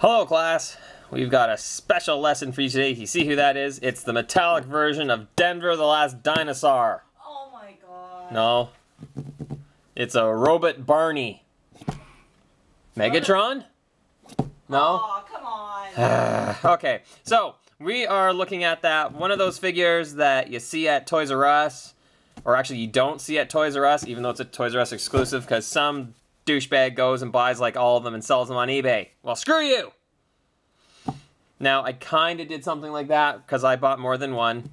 Hello class, we've got a special lesson for you today. You see who that is? It's the metallic version of Denver the Last Dinosaur. Oh my god. No, it's a robot Barney. Megatron? No? Oh, come on. Okay, so we are looking at that, one of those figures that you see at Toys R Us, or actually you don't see at Toys R Us, even though it's a Toys R Us exclusive, because some douchebag goes and buys like all of them and sells them on eBay. Well, screw you! Now, I kind of did something like that because I bought more than one,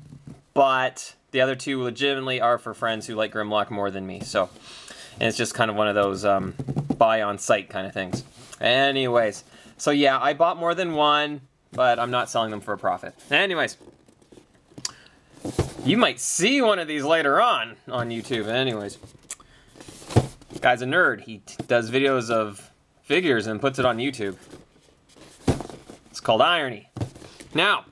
but the other two legitimately are for friends who like Grimlock more than me, so, and it's just kind of one of those buy on site kind of things. Anyways, so yeah, I bought more than one, but I'm not selling them for a profit. Anyways, you might see one of these later on YouTube. Anyways, guy's a nerd. He does videos of figures and puts it on YouTube. It's called irony. Now,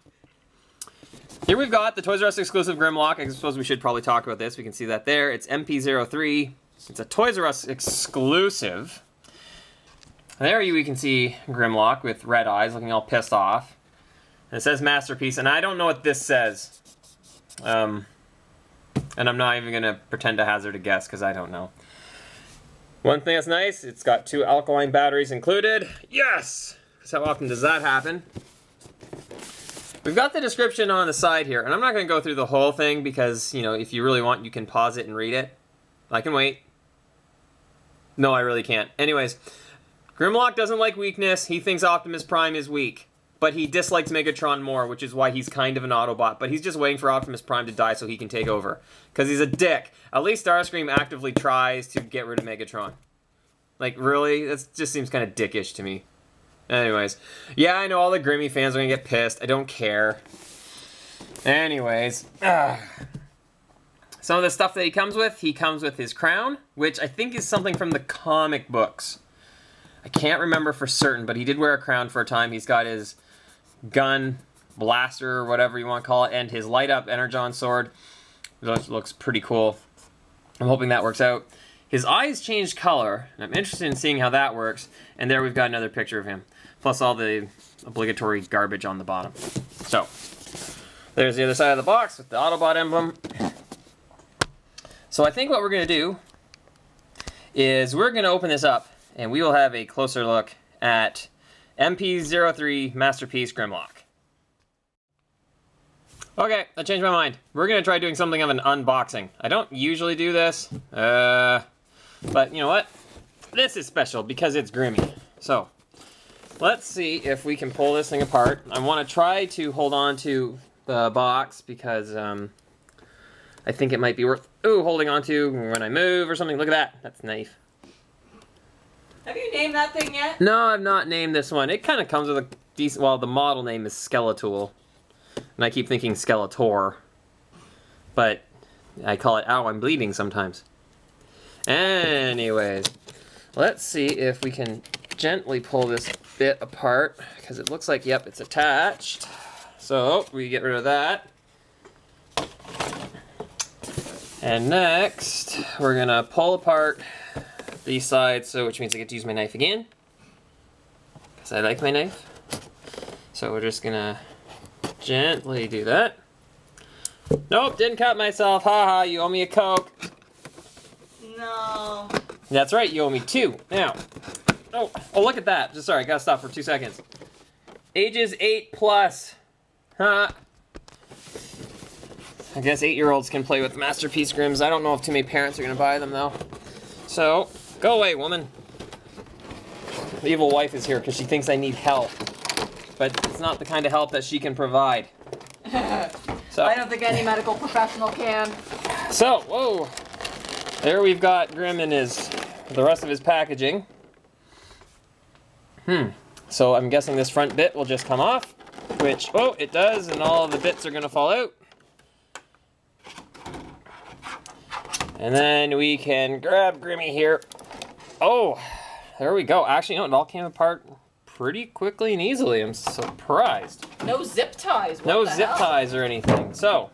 here we've got the Toys R Us exclusive Grimlock. I suppose we should probably talk about this. We can see that there. It's MP03. It's a Toys R Us exclusive. There we can see Grimlock with red eyes looking all pissed off. And it says Masterpiece, and I don't know what this says. And I'm not even going to pretend to hazard a guess because I don't know. One thing that's nice, it's got 2 alkaline batteries included. Yes! So how often does that happen? We've got the description on the side here, and I'm not going to go through the whole thing because, you know, if you really want, you can pause it and read it. I can wait. No, I really can't. Anyways, Grimlock doesn't like weakness. He thinks Optimus Prime is weak, but he dislikes Megatron more, which is why he's kind of an Autobot, but he's just waiting for Optimus Prime to die so he can take over. Because he's a dick. At least Starscream actively tries to get rid of Megatron. Like, really? That just seems kind of dickish to me. Anyways. Yeah, I know all the Grimmy fans are going to get pissed. I don't care. Anyways. Some of the stuff that he comes with his crown, which I think is something from the comic books. I can't remember for certain, but he did wear a crown for a time. He's got his gun, blaster, or whatever you want to call it, and his light-up Energon sword. Which looks pretty cool. I'm hoping that works out. His eyes changed color, and I'm interested in seeing how that works. And there we've got another picture of him. Plus all the obligatory garbage on the bottom. So, there's the other side of the box with the Autobot emblem. So I think what we're going to do is we're going to open this up, and we will have a closer look at MP03 Masterpiece Grimlock. Okay, I changed my mind. We're going to try doing something of an unboxing. I don't usually do this, but you know what? This is special because it's Grimmy. So, let's see if we can pull this thing apart. I want to try to hold on to the box because I think it might be worth holding on to when I move or something. Look at that. That's a knife. Have you named that thing yet? No, I've not named this one. It kind of comes with a decent... Well, the model name is Skeletool. And I keep thinking Skeletor. But I call it, ow, I'm bleeding sometimes. Anyways, let's see if we can gently pull this bit apart. Because it looks like, yep, it's attached. So, we get rid of that. And next, we're going to pull apart these sides, so which means I get to use my knife again. Because I like my knife. So we're just going to gently do that. Nope, didn't cut myself. Haha, you owe me a Coke. No. That's right, you owe me 2. Now, oh, look at that. Just sorry, gotta stop for 2 seconds. Ages 8+. Huh. I guess 8-year-olds can play with Masterpiece Grims. I don't know if too many parents are gonna buy them though. So, go away, woman. The evil wife is here because she thinks I need help. But it's not the kind of help that she can provide. So, I don't think any medical professional can. So, whoa. There we've got Grim and the rest of his packaging. So I'm guessing this front bit will just come off. Which, oh, it does, and all of the bits are going to fall out. And then we can grab Grimmy here. Oh, there we go. Actually, no, it all came apart pretty quickly and easily. I'm surprised. No zip ties. No zip ties or anything. So,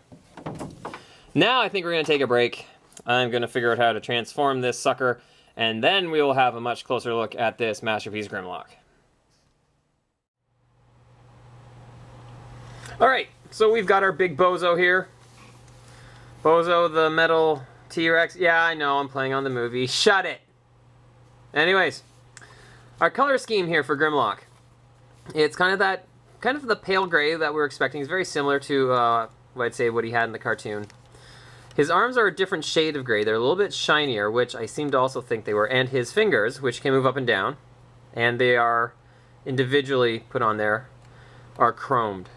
now I think we're going to take a break. I'm going to figure out how to transform this sucker, and then we will have a much closer look at this Masterpiece Grimlock. Alright, so we've got our big Bozo here. Bozo, the metal T-Rex. Yeah, I know, I'm playing on the movie. Shut it! Anyways, our color scheme here for Grimlock. It's kind of the pale gray that we're expecting. It's very similar to what I'd say what he had in the cartoon. His arms are a different shade of gray. They're a little bit shinier, which I seem to also think they were. And his fingers, which can move up and down, and they are individually put on there, are chromed.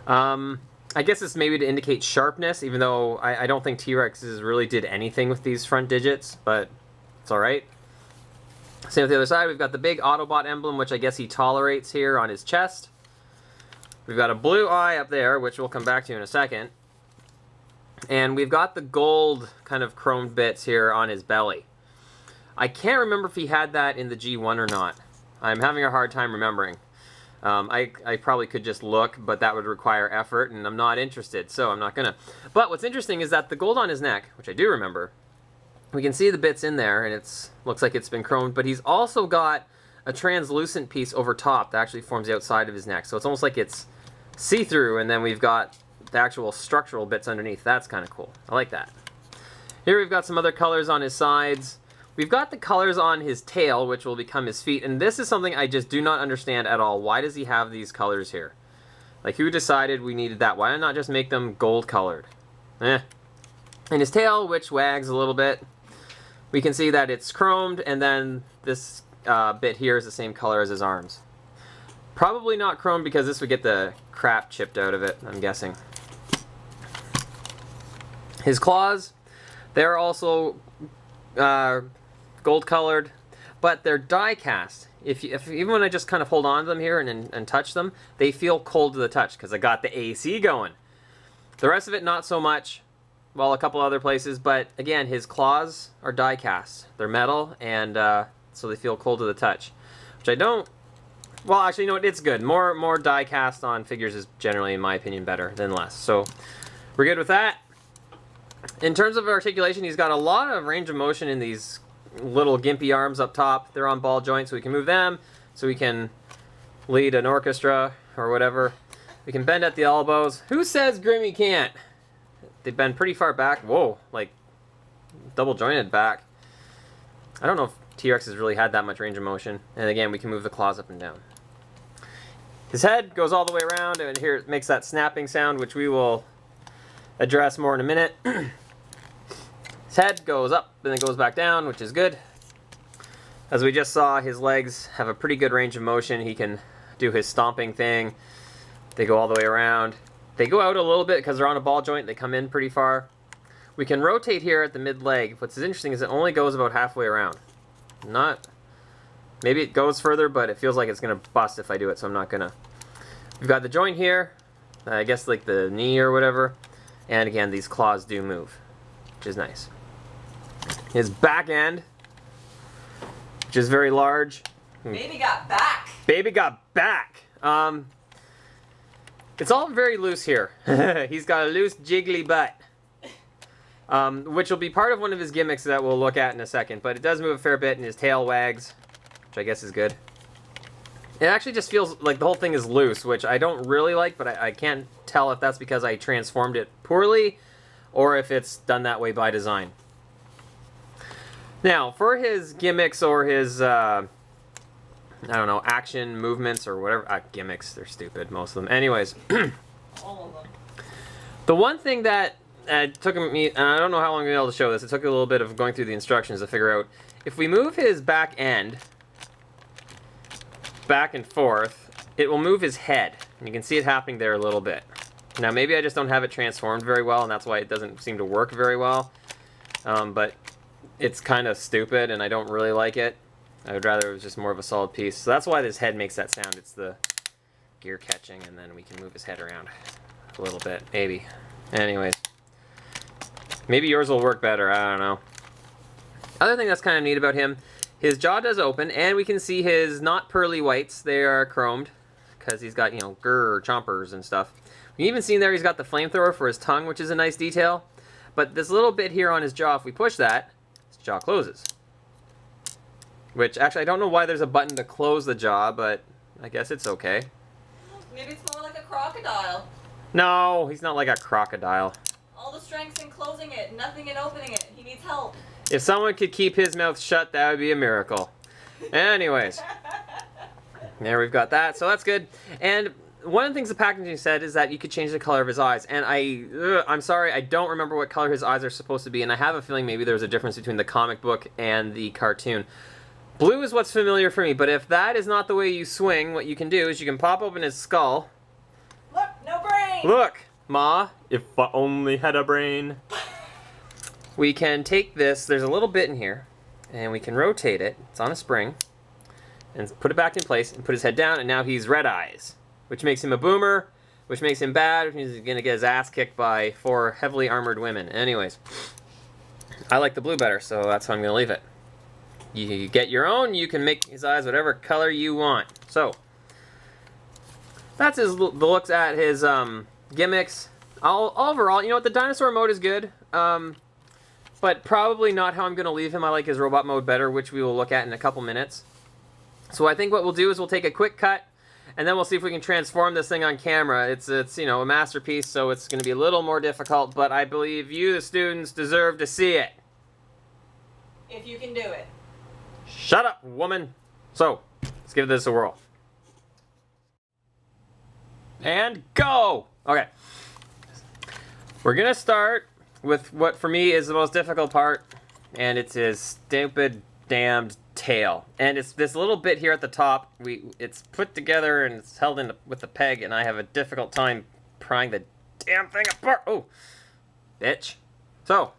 I guess it's maybe to indicate sharpness, even though I don't think T-Rexes really did anything with these front digits, but it's alright. Same with the other side. We've got the big Autobot emblem, which I guess he tolerates here on his chest. We've got a blue eye up there, which we'll come back to in a second. And we've got the gold kind of chromed bits here on his belly. I can't remember if he had that in the G1 or not. I'm having a hard time remembering. I probably could just look, but that would require effort, and I'm not interested, so I'm not gonna. But what's interesting is that the gold on his neck, which I do remember, we can see the bits in there, and it looks like it's been chromed, but he's also got a translucent piece over top that actually forms the outside of his neck, so it's almost like it's see-through, and then we've got the actual structural bits underneath. That's kind of cool. I like that. Here we've got some other colors on his sides. We've got the colors on his tail, which will become his feet, and this is something I just do not understand at all. Why does he have these colors here? Like, who decided we needed that? Why not just make them gold colored? And his tail, which wags a little bit, we can see that it's chromed, and then this bit here is the same color as his arms. Probably not chromed because this would get the crap chipped out of it, I'm guessing. His claws, they're also gold colored, but they're die cast. Even when I just kind of hold on to them here and touch them, they feel cold to the touch because I got the AC going. The rest of it, not so much. Well, a couple other places, but again, his claws are die cast. They're metal, and so they feel cold to the touch, which I don't. Well, actually, you know what? It's good. More die cast on figures is generally, in my opinion, better than less. So we're good with that. In terms of articulation, he's got a lot of range of motion in these little gimpy arms up top. They're on ball joints, so we can move them, so we can lead an orchestra or whatever. We can bend at the elbows. Who says Grimmy can't? They bend pretty far back. Whoa, like double jointed back. I don't know if T-Rex has really had that much range of motion. And again, we can move the claws up and down. His head goes all the way around, and here it makes that snapping sound, which we will address more in a minute. His head goes up and then goes back down, which is good. As we just saw, his legs have a pretty good range of motion. He can do his stomping thing. They go all the way around. They go out a little bit because they're on a ball joint. They come in pretty far. We can rotate here at the mid-leg. What's interesting is it only goes about halfway around. Maybe it goes further, but it feels like it's going to bust if I do it, so I'm not going to. We've got the joint here. I guess like the knee or whatever. And again, these claws do move, which is nice. His back end, which is very large. Baby got back. Baby got back. It's all very loose here. He's got a loose, jiggly butt. Which will be part of one of his gimmicks that we'll look at in a second. But it does move a fair bit, and his tail wags, which I guess is good. It actually just feels like the whole thing is loose, which I don't really like, but I can't tell if that's because I transformed it poorly or if it's done that way by design. Now, for his gimmicks or his, I don't know, action movements or whatever. Gimmicks, they're stupid, most of them. Anyways, All of them. the one thing that took me, and I don't know how long I'm going to be able to show this, it took a little bit of going through the instructions to figure out, if we move his back end back and forth, it will move his head. And you can see it happening there a little bit. Now maybe I just don't have it transformed very well, and that's why it doesn't seem to work very well. But it's kind of stupid, and I don't really like it. I would rather it was just more of a solid piece. So that's why this head makes that sound. It's the gear catching, and then we can move his head around a little bit, maybe. Anyways. Maybe yours will work better, I don't know. Other thing that's kind of neat about him, his jaw does open, and we can see his not pearly whites. They are chromed, because he's got, you know, grrr, chompers and stuff. You can even see there he's got the flamethrower for his tongue, which is a nice detail. But this little bit here on his jaw, if we push that, his jaw closes. Which, actually, I don't know why there's a button to close the jaw, but I guess it's okay. Maybe it's more like a crocodile. No, he's not like a crocodile. All the strengths in closing it, nothing in opening it. He needs help. If someone could keep his mouth shut, that would be a miracle. Anyways, there we've got that, so that's good. And one of the things the packaging said is that you could change the color of his eyes. And I'm sorry, I don't remember what color his eyes are supposed to be, and I have a feeling maybe there's a difference between the comic book and the cartoon. Blue is what's familiar for me, but if that is not the way you swing, what you can do is you can pop open his skull. Look, no brain! Look, Ma, if I only had a brain. We can take this, there's a little bit in here, and we can rotate it, it's on a spring, and put it back in place, and put his head down, and now he's red eyes, which makes him a boomer, which makes him bad, which means he's going to get his ass kicked by 4 heavily armored women. Anyways, I like the blue better, so that's how I'm going to leave it. You get your own, you can make his eyes whatever color you want. So, that's the looks at his gimmicks. Overall, you know what, the dinosaur mode is good, but probably not how I'm going to leave him. I like his robot mode better, which we will look at in a couple minutes. So I think what we'll do is we'll take a quick cut, and then we'll see if we can transform this thing on camera. It's you know, a masterpiece, so it's going to be a little more difficult, but I believe you, the students, deserve to see it. If you can do it. Shut up, woman. So, let's give this a whirl. And go! Okay. We're going to start with what for me is the most difficult part, and it's his stupid damned tail. And it's this little bit here at the top. It's put together and it's held in with the peg, and I have a difficult time prying the damn thing apart. Oh, bitch. So,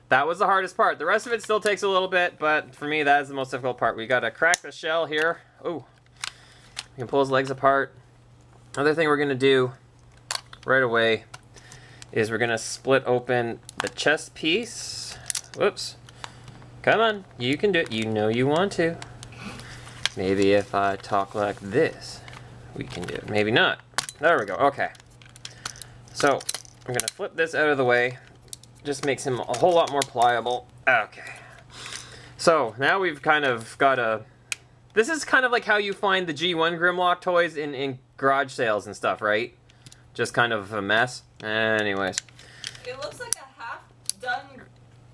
that was the hardest part. The rest of it still takes a little bit, but for me, that is the most difficult part. We got to crack the shell here. Oh, we can pull his legs apart. Another thing we're going to do right away is we're going to split open the chest piece. Whoops. Come on, you can do it. You know you want to. Maybe if I talk like this, we can do it. Maybe not. There we go. Okay. So, I'm going to flip this out of the way. Just makes him a whole lot more pliable. Okay. So, now we've kind of got a... This is kind of like how you find the G1 Grimlock toys in garage sales and stuff, right? Just kind of a mess. Anyways. It looks like a half-done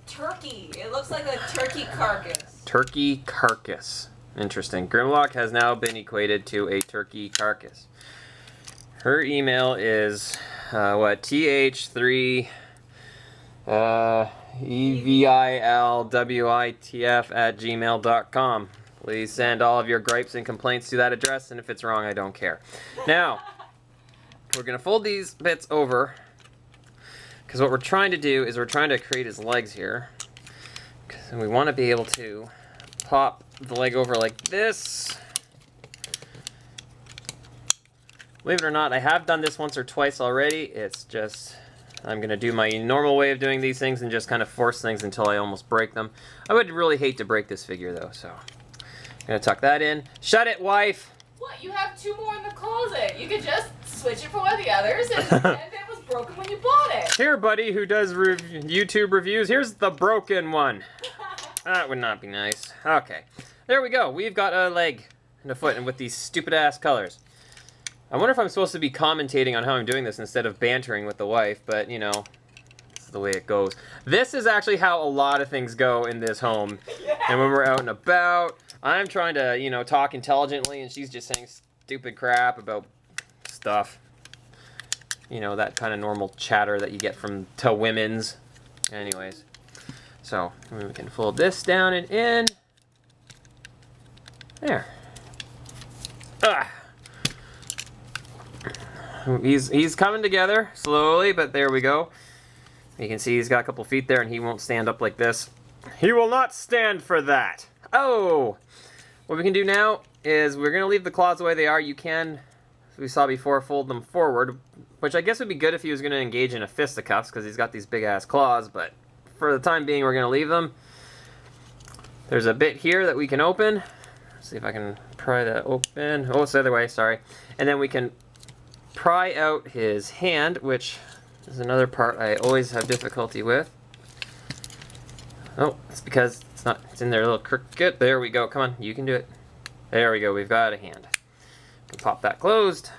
turkey. It looks like a turkey carcass. Turkey carcass. Interesting. Grimlock has now been equated to a turkey carcass. Her email is, TH3... evilwitf@gmail.com. Please send all of your gripes and complaints to that address, and if it's wrong, I don't care. Now, we're going to fold these bits over, because what we're trying to do is we're trying to create his legs here. And we want to be able to pop the leg over like this. Believe it or not, I have done this once or twice already. It's just... I'm going to do my normal way of doing these things and just kind of force things until I almost break them. I would really hate to break this figure, though, so... I'm going to tuck that in. Shut it, wife! What? You have 2 more in the closet. You could just switch it for one of the others, and it was broken when you bought it. Here, buddy, who does YouTube reviews, here's the broken one. That would not be nice. Okay. There we go. We've got a leg and a foot, and with these stupid-ass colors. I wonder if I'm supposed to be commentating on how I'm doing this instead of bantering with the wife, but, you know, this is the way it goes. This is actually how a lot of things go in this home. Yeah. And when we're out and about, I'm trying to, you know, talk intelligently, and she's just saying stupid crap about stuff. You know, that kind of normal chatter that you get from women's. Anyways. So, we can fold this down and in. There. Ah. He's coming together slowly, but there we go. You can see he's got a couple feet there, and he won't stand up like this. He will not stand for that. Oh! What we can do now is we're going to leave the claws the way they are. You can, as we saw before, fold them forward, which I guess would be good if he was going to engage in a fisticuffs, because he's got these big-ass claws, but for the time being, we're going to leave them. There's a bit here that we can open. Let's see if I can pry that open. Oh, it's the other way, sorry. And then we can pry out his hand, which is another part I always have difficulty with. Oh, it's because it's in there a little crooked. There we go. Come on, you can do it. There we go. We've got a hand. We can pop that closed.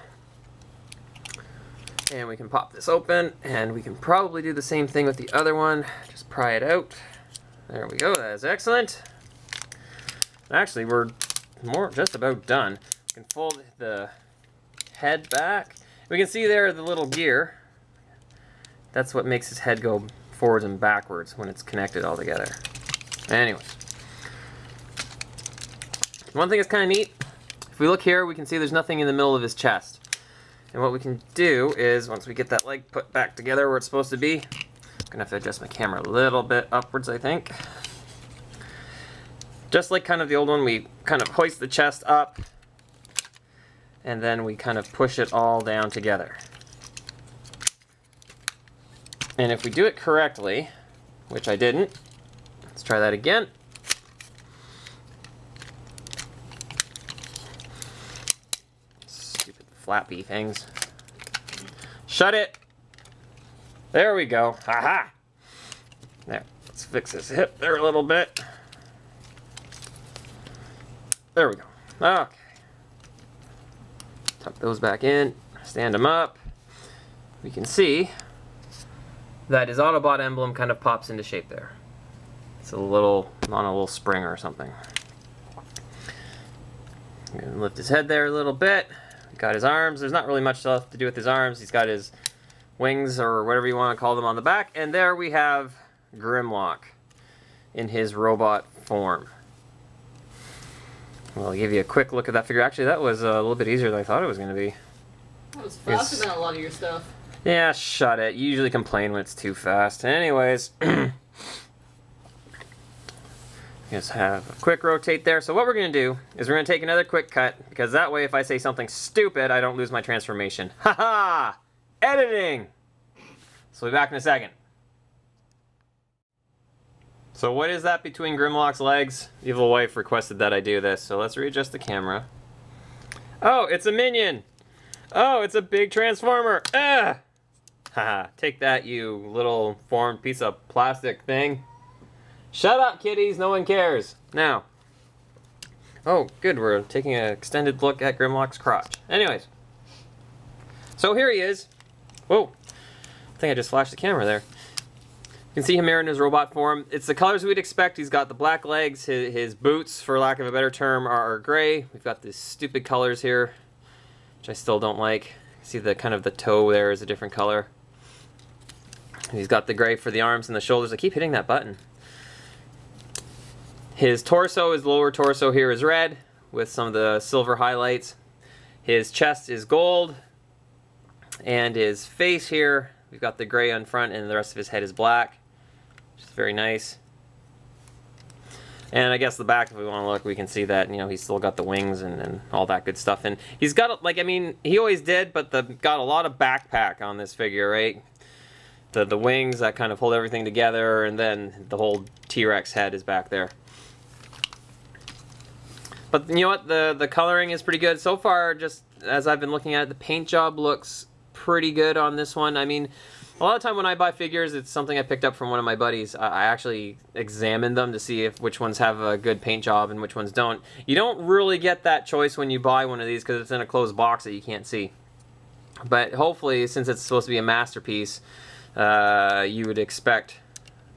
And we can pop this open, and we can probably do the same thing with the other one. Just pry it out. There we go, that is excellent. Actually, we're just about done. We can fold the head back. We can see there the little gear. That's what makes his head go forwards and backwards when it's connected all together. Anyways. One thing that's kind of neat, if we look here, we can see there's nothing in the middle of his chest. And what we can do is, once we get that leg put back together where it's supposed to be, I'm gonna have to adjust my camera a little bit upwards, I think. Just like kind of the old one, we kind of hoist the chest up, and then we kind of push it all down together. And if we do it correctly, which I didn't, let's try that again. Stupid flappy things. Shut it! There we go. Haha! There, let's fix this hip there a little bit. There we go. Okay. Tuck those back in, stand them up. We can see that his Autobot emblem kind of pops into shape there. It's a little, on a little spring or something. I'm gonna lift his head there a little bit. Got his arms. There's not really much left to do with his arms. He's got his wings, or whatever you want to call them, on the back. And there we have Grimlock in his robot form. Well, I'll give you a quick look at that figure. Actually, that was a little bit easier than I thought it was going to be. That was faster than a lot of your stuff. Yeah, shut it. You usually complain when it's too fast. Anyways, just have a quick rotate there. So what we're going to do is we're going to take another quick cut, because that way if I say something stupid, I don't lose my transformation. Haha! Editing! So we'll be back in a second. So what is that between Grimlock's legs? Evil Wife requested that I do this, so let's readjust the camera. Oh, it's a minion! Oh, it's a big transformer! Ah! Haha, take that, you little formed piece of plastic thing. Shut up, kiddies, no one cares. Now. Oh, good, we're taking an extended look at Grimlock's crotch. Anyways. So here he is. Whoa, I think I just flashed the camera there. You can see him here in his robot form. It's the colors we'd expect. He's got the black legs. His boots, for lack of a better term, are gray. We've got these stupid colors here, which I still don't like. See the kind of the toe there is a different color. He's got the gray for the arms and the shoulders. I keep hitting that button. His torso, his lower torso here is red with some of the silver highlights. His chest is gold. And his face here, we've got the gray on front, and the rest of his head is black, which is very nice. And I guess the back, if we want to look, we can see that, you know, he's still got the wings and all that good stuff. And he's got, like, I mean, he always did, but got a lot of backpack on this figure, right? The wings that kind of hold everything together, and then the whole T-Rex head is back there. But you know what? The coloring is pretty good. So far, just as I've been looking at it, the paint job looks pretty good on this one. I mean, a lot of time when I buy figures, it's something I picked up from one of my buddies. I actually examine them to see which ones have a good paint job and which ones don't. You don't really get that choice when you buy one of these because it's in a closed box that you can't see. But hopefully, since it's supposed to be a masterpiece, you would expect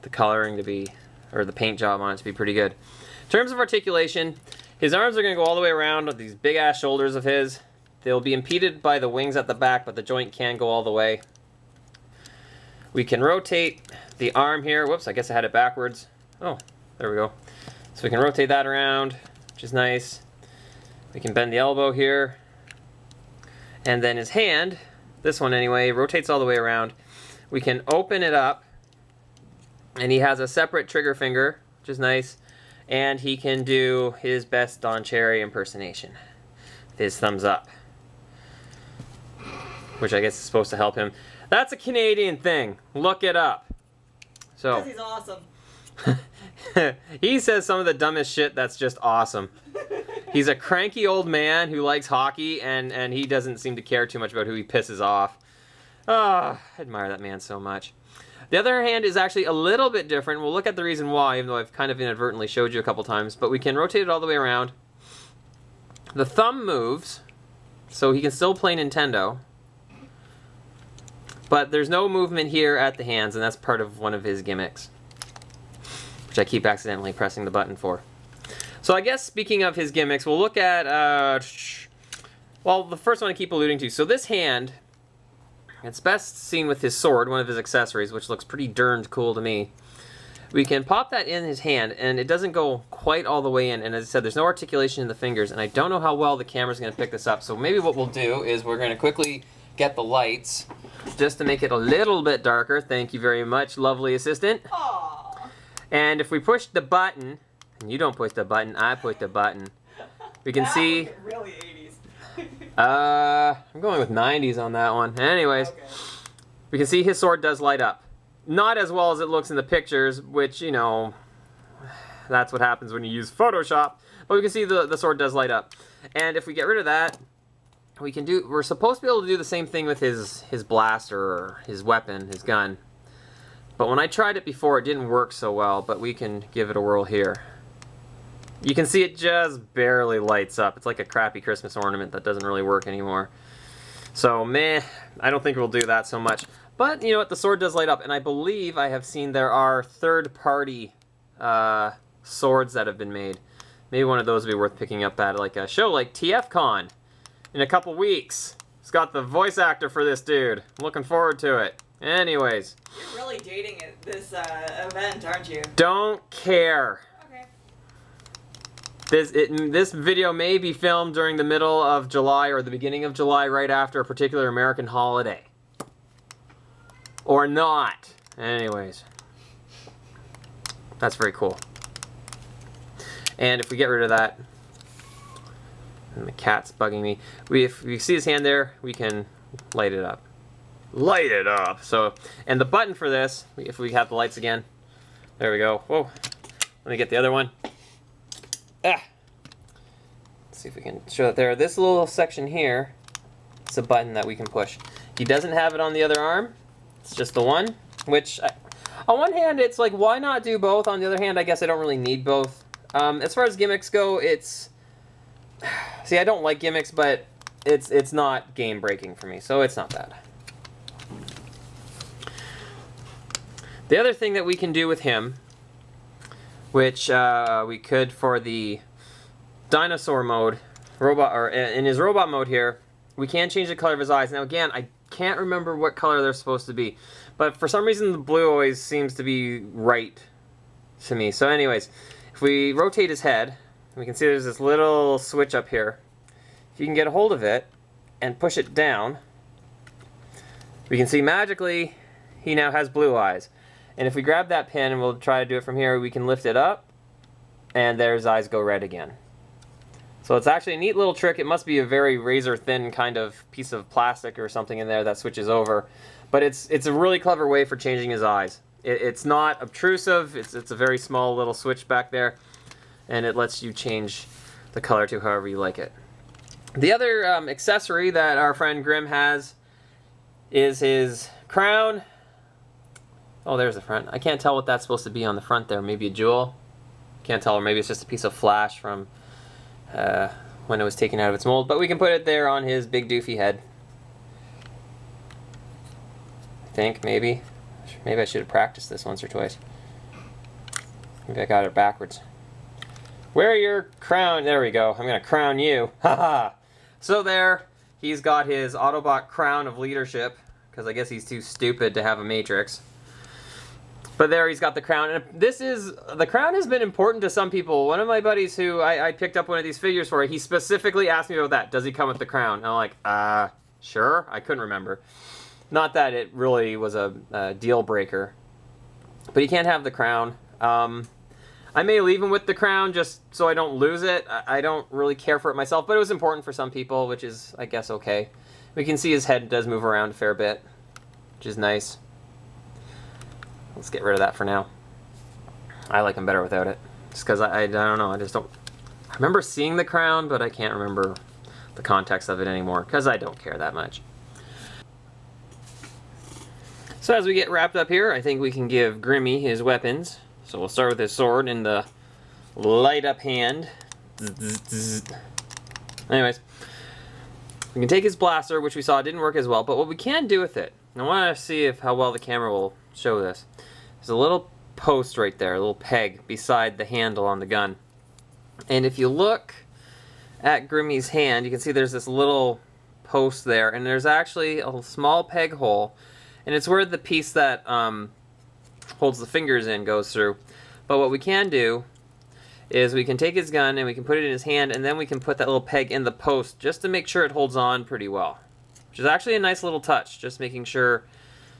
the coloring to be, or the paint job on it to be pretty good. In terms of articulation, his arms are going to go all the way around with these big ass shoulders of his. They'll be impeded by the wings at the back, but the joint can go all the way. We can rotate the arm here. Whoops, I guess I had it backwards. Oh, there we go. So we can rotate that around, which is nice. We can bend the elbow here. And then his hand, this one anyway, rotates all the way around. We can open it up, and he has a separate trigger finger, which is nice. And he can do his best Don Cherry impersonation with his thumbs up, which I guess is supposed to help him. That's a Canadian thing. Look it up. So Because he's awesome. he says some of the dumbest shit that's just awesome. He's a cranky old man who likes hockey, and he doesn't seem to care too much about who he pisses off. Ah, I admire that man so much. The other hand is actually a little bit different. We'll look at the reason why, even though I've kind of inadvertently showed you a couple times. But we can rotate it all the way around. The thumb moves, so he can still play Nintendo. But there's no movement here at the hands, and that's part of one of his gimmicks, which I keep accidentally pressing the button for. So I guess speaking of his gimmicks, we'll look at, well, the first one I keep alluding to. So this hand, it's best seen with his sword, one of his accessories, which looks pretty darned cool to me. We can pop that in his hand, and it doesn't go quite all the way in. And as I said, there's no articulation in the fingers, and I don't know how well the camera's going to pick this up. So maybe what we'll do is we're going to quickly get the lights, just to make it a little bit darker. Thank you very much, lovely assistant. Aww. And if we push the button, and you don't push the button, I push the button, we can see... Really 80s. I'm going with 90s on that one. Anyways, okay. We can see his sword does light up. Not as well as it looks in the pictures, which, you know, that's what happens when you use Photoshop. But we can see the sword does light up. And if we get rid of that, we're supposed to be able to do the same thing with his blaster, or his weapon, his gun. But when I tried it before, it didn't work so well, but we can give it a whirl here. You can see it just barely lights up. It's like a crappy Christmas ornament that doesn't really work anymore. So, meh, I don't think we'll do that so much. But, you know what, the sword does light up, and I believe I have seen there are third-party swords that have been made. Maybe one of those would be worth picking up at like a show like TFCon in a couple weeks. It's got the voice actor for this dude. I'm looking forward to it. Anyways. You're really dating this event, aren't you? Don't care. This video may be filmed during the middle of July or the beginning of July, right after a particular American holiday. Or not. Anyways. That's very cool. And if we get rid of that, and the cat's bugging me, if we see his hand there, we can light it up. Light it up! So, and the button for this, if we have the lights again, there we go. Whoa. Let me get the other one. Ah! Let's see if we can show that there. This little section here, it's a button that we can push. He doesn't have it on the other arm. It's just the one, which, on one hand, it's like, why not do both? On the other hand, I guess I don't really need both. As far as gimmicks go, it's... See, I don't like gimmicks, but it's not game-breaking for me, so it's not bad. The other thing that we can do with him, which we could for the dinosaur mode, or in his robot mode here, we can change the color of his eyes. Now again, I can't remember what color they're supposed to be, but for some reason the blue always seems to be right to me. So anyways, if we rotate his head, we can see there's this little switch up here. If you can get a hold of it and push it down, we can see magically he now has blue eyes. And if we grab that pin, and we'll try to do it from here, we can lift it up, and there his eyes go red again. So it's actually a neat little trick. It must be a very razor-thin kind of piece of plastic or something in there that switches over. But it's a really clever way for changing his eyes. It's not obtrusive. It's a very small little switch back there, and it lets you change the color to however you like it. The other accessory that our friend Grim has is his crown. Oh, there's the front. I can't tell what that's supposed to be on the front there. Maybe a jewel? Can't tell, or maybe it's just a piece of flash from when it was taken out of its mold. But we can put it there on his big doofy head. I think, maybe. Maybe I should have practiced this once or twice. Maybe I got it backwards. Wear your crown. There we go. I'm going to crown you. Haha. So there, he's got his Autobot crown of leadership, because I guess he's too stupid to have a matrix. But there he's got the crown, and the crown has been important to some people. One of my buddies who I picked up one of these figures for, he specifically asked me about that. Does he come with the crown? And I'm like, sure? I couldn't remember. Not that it really was a deal breaker. But he can't have the crown. I may leave him with the crown just so I don't lose it. I don't really care for it myself, but it was important for some people, which is, I guess, okay. We can see his head does move around a fair bit, which is nice. Let's get rid of that for now. I like him better without it. Just because I don't know, I just don't... I remember seeing the crown, but I can't remember the context of it anymore, because I don't care that much. So as we get wrapped up here, I think we can give Grimmy his weapons. So we'll start with his sword in the light up hand. Anyways, we can take his blaster, which we saw didn't work as well, but what we can do with it I want to see if how well the camera will show this. There's a little post right there, a little peg beside the handle on the gun. And if you look at Grimmy's hand, you can see there's this little post there, and there's actually a small peg hole, and it's where the piece that holds the fingers in goes through. But what we can do is we can take his gun and we can put it in his hand, and then we can put that little peg in the post just to make sure it holds on pretty well. Which is actually a nice little touch, just making sure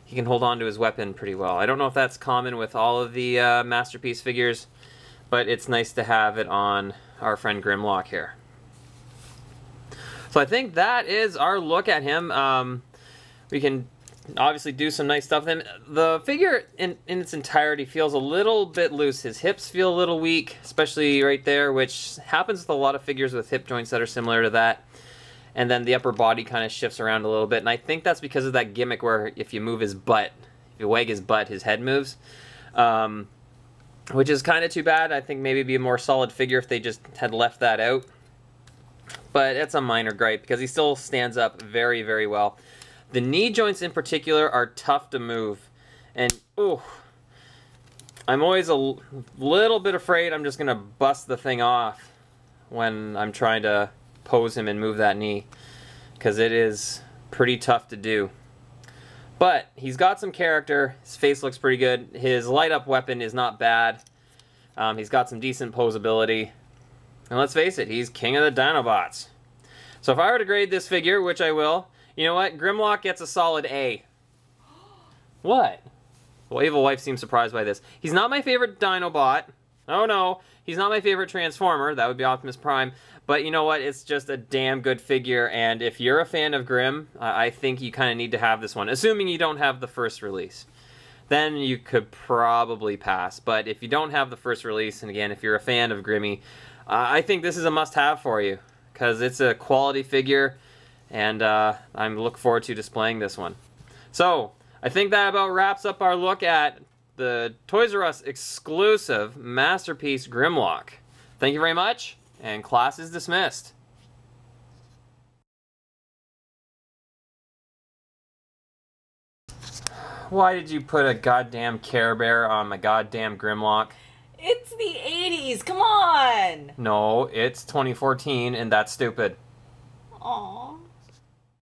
he can hold on to his weapon pretty well. I don't know if that's common with all of the Masterpiece figures, but it's nice to have it on our friend Grimlock here. So I think that is our look at him. We can obviously do some nice stuff with him. The figure in its entirety feels a little bit loose. His hips feel a little weak, especially right there, which happens with a lot of figures with hip joints that are similar to that. And then the upper body kind of shifts around a little bit, and I think that's because of that gimmick where if you move his butt, if you wag his butt, his head moves. Which is kind of too bad. I think maybe it'd be a more solid figure if they just had left that out. But it's a minor gripe because he still stands up very, very well. The knee joints in particular are tough to move. And, ooh, I'm always a little bit afraid I'm just going to bust the thing off when I'm trying to pose him and move that knee, because it is pretty tough to do. But he's got some character. His face looks pretty good. His light up weapon is not bad. He's got some decent posability. And let's face it, he's king of the Dinobots. So if I were to grade this figure, which I will, you know what? Grimlock gets a solid A. What? Well, Evil Wife seems surprised by this. He's not my favorite Dinobot. Oh no, he's not my favorite Transformer. That would be Optimus Prime. But you know what? It's just a damn good figure, and if you're a fan of Grimm, I think you kind of need to have this one, assuming you don't have the first release. Then you could probably pass. But if you don't have the first release, and again, if you're a fan of Grimmy, I think this is a must-have for you, because it's a quality figure, and I'm looking forward to displaying this one. So, I think that about wraps up our look at the Toys R Us exclusive Masterpiece Grimlock. Thank you very much, and class is dismissed. Why did you put a goddamn Care Bear on my goddamn Grimlock? It's the 80s, come on! No, it's 2014, and that's stupid. Aww.